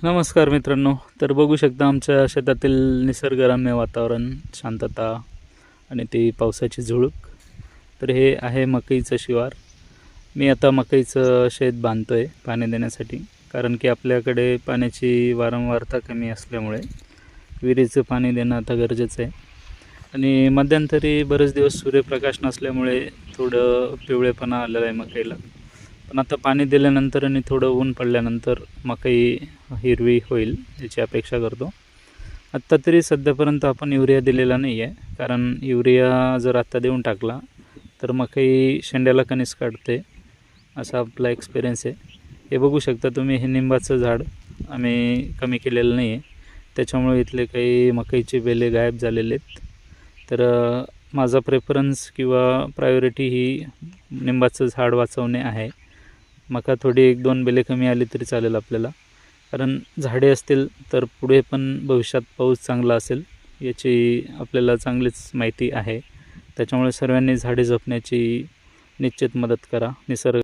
नमस्कार मित्रांनो. तर बघू शकता आमच्या शेतातील निसर्गरम्य वातावरण, शांतता आणि ती पावसाची झुळूक. तर हे आहे मकईचं शिवार. मी आता मकईचं शेत बांधतो आहे पाणी देण्यासाठी, कारण की आपल्याकडे पाण्याची वारंवारता कमी असल्यामुळे विहिरीचं पाणी देणं आता गरजेचं आहे. आणि मध्यंतरी बरेच दिवस सूर्यप्रकाश नसल्यामुळे थोडं पिवळेपणा आलेला आहे मकईला. पण आता पाणी दिल्यानंतर आणि थोडं ऊन पडल्यानंतर मकई हिरवी होईल याची अपेक्षा करतो. आत्ता तरी सध्यापर्यंत आपण युरिया दिलेला नाही आहे, कारण युरिया जर आत्ता देऊन टाकला तर मकई शेंड्याला कणीस काढते, असा आपला एक्सपिरियन्स आहे. हे बघू शकता तुम्ही, हे निंबाचं झाड आम्ही कमी केलेलं नाही आहे, त्याच्यामुळे इथले काही मकईचे बेले गायब झालेले आहेत. तर माझा प्रेफरन्स किंवा प्रायोरिटी ही निंबाचं झाड वाचवणे आहे. मका थोडी 1-2 बेले कमी आली तरी चालेल आपल्याला, कारण झाडे असतील तर पुढे पण भविष्यात पाऊस चांगला असेल याची आपल्याला चांगलीच माहिती आहे. त्याच्यामुळे सर्वांनी झाडे जपण्याची निश्चित मदत करा. निसर्ग